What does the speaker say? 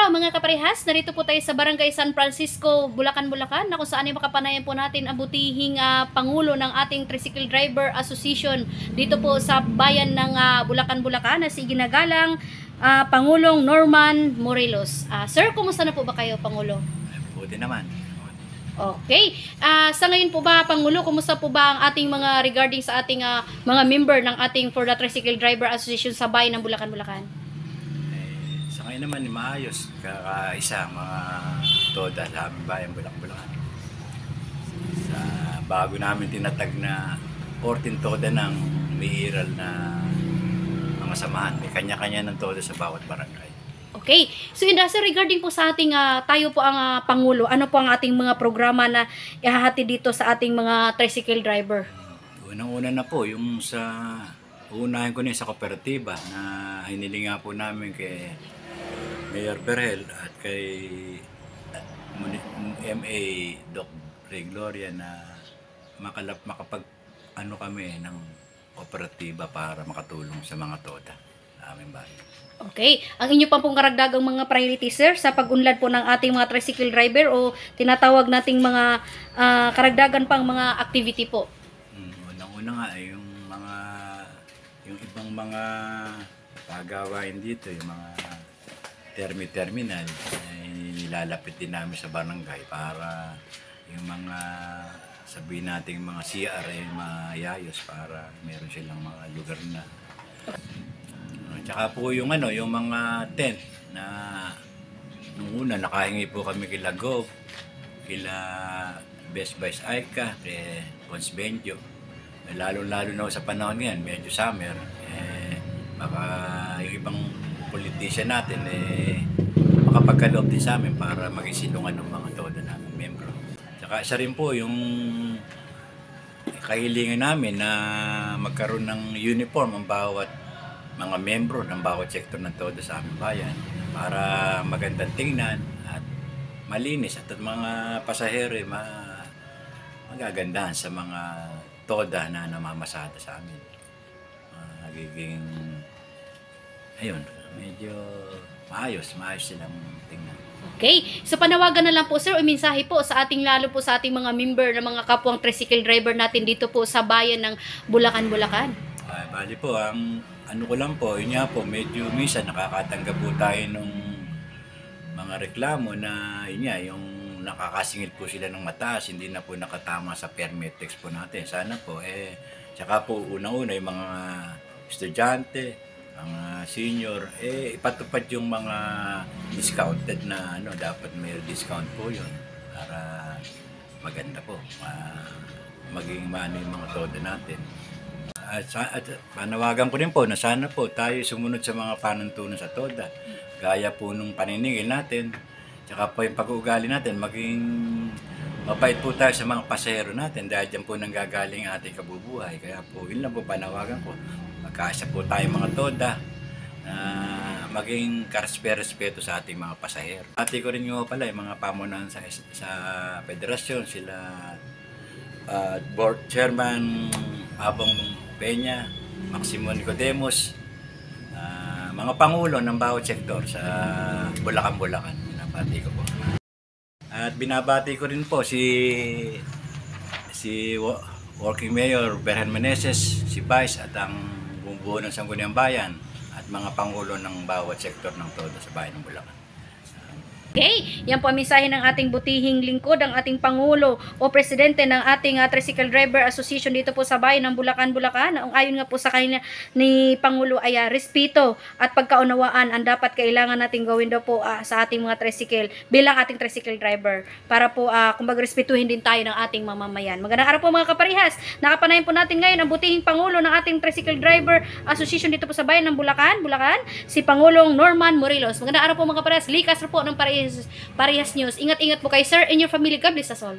araw mga kaparehas, narito po tayo sa Barangay San Francisco, Bulacan, Bulacan, na kung saan ay makapanayan po natin ang butihing Pangulo ng ating Tricycle Driver Association dito po sa bayan ng Bulacan, Bulacan na si ginagalang Pangulong Norman Morelos. Sir, kumusta na po ba kayo, Pangulo? Buti naman. Okay. Sa ngayon po ba, Pangulo, kumusta po ba ang ating mga regarding sa ating mga member ng ating For the Tricycle Driver Association sa bayan ng Bulacan, Bulacan? Sa ngayon naman, maayos. Kakaisa mga toda sa aming bayan, Bulacan. Sa bago namin tinatag na 14 toda ng miiral na mga samahan. May kanya-kanya ng toda sa bawat barangay. Okay. So, sir, regarding po sa ating, tayo po ang Pangulo, ano po ang ating mga programa na ihahati dito sa ating mga tricycle driver? Unang-una na po, yung sa uunahin ko na sa kooperatiba na hiniling nga po namin kay Mayor Berhel at kay MA Doc Ray Gloria na makapag kami ng kooperatiba para makatulong sa mga toda sa aming bayan. Okay. Ang inyo pa pong karagdagang mga priority, sir, sa pag-unlad po ng ating mga tricycle driver o tinatawag nating mga karagdagan pang mga activity po? Unang-una nga yung ibang mga pagawain dito, yung mga terminal ay nilalapit din namin sa barangay para yung mga sabihin natin mga CR ay mayayos para meron silang mga lugar na. Tsaka po yung mga tent na nung una nakahingi po kami kila Gov, kila Best Buys Aika, kay Cons Benjo. Lalo-lalo na sa panahon ngayon, medyo summer, baka yung ibang politician natin makapagkaloob din sa amin para magisilungan ng mga toda namin membro. Tsaka isa rin po yung kahilingan namin na magkaroon ng uniform ang bawat mga membro ng bawat sektor ng toda sa aming bayan para magandang tingnan at malinis at mga pasahero magagandahan sa mga toda na namamasada sa amin. Nagiging medyo maayos silang tingnan. Okay. So panawagan na lang po, sir, o mensahe po sa ating lalo po sa ating mga member ng mga kapwang tricycle driver natin dito po sa bayan ng Bulacan, Bulacan. Bali po, ang ko lang po, yun nga po, medyo minsan nakakatanggap po tayo nung mga reklamo na yung nakakasingil po sila ng mataas, hindi na po nakatama sa permit text po natin. Sana po, tsaka po unang-una yung mga estudyante, mga senior, ipatupad yung mga discounted na dapat may discount po yun para maganda po, maging yung mga toda natin. At panawagan ko rin po na sana po tayo sumunod sa mga panuntunan sa toda. Gaya po nung paniningil natin, tsaka po yung pag-uugali natin, maging mapait po tayo sa mga pasahero natin dahil dyan po nanggagaling ating kabubuhay. Kaya po, yun lang po panawagan ko. Magkaasa po tayo mga toda na maging karespeto sa ating mga pasahero. Ati ko rin yung pala yung mga pamunahan sa federasyon, sila board chairman Abong Peña, Maximo Nicodemus, mga pangulo ng bawat sektor sa Bulacan, Bulacan. Binabati ko po. At binabati ko rin po si Working Mayor Berhan Meneses, si Vice at ang bumubuo ng Sangguniang Bayan at mga pangulo ng bawat sektor ng toda sa bayan ng Bulacan. Okay, yan po ang mensahe ng ating butihing lingkod, ang ating Pangulo o Presidente ng ating Tricycle Driver Association dito po sa bayan ng Bulacan, Bulacan. Ang ayon nga po sa kanya ni Pangulo ay respeto at pagkaunawaan ang dapat kailangan natin gawin daw po sa ating mga tricycle bilang ating tricycle driver para po kumbaga respetuhin din tayo ng ating mamamayan. Magandang araw po mga kaparihas. Nakapanayan po natin ngayon ang butihing Pangulo ng ating Tricycle Driver Association dito po sa bayan ng Bulacan, Bulacan, si Pangulong Norman Morelos. Magandang araw po mga kaparihas. Likas po ng Parehas News. Ingat-ingat po kayo, sir, and your family. God bless us all.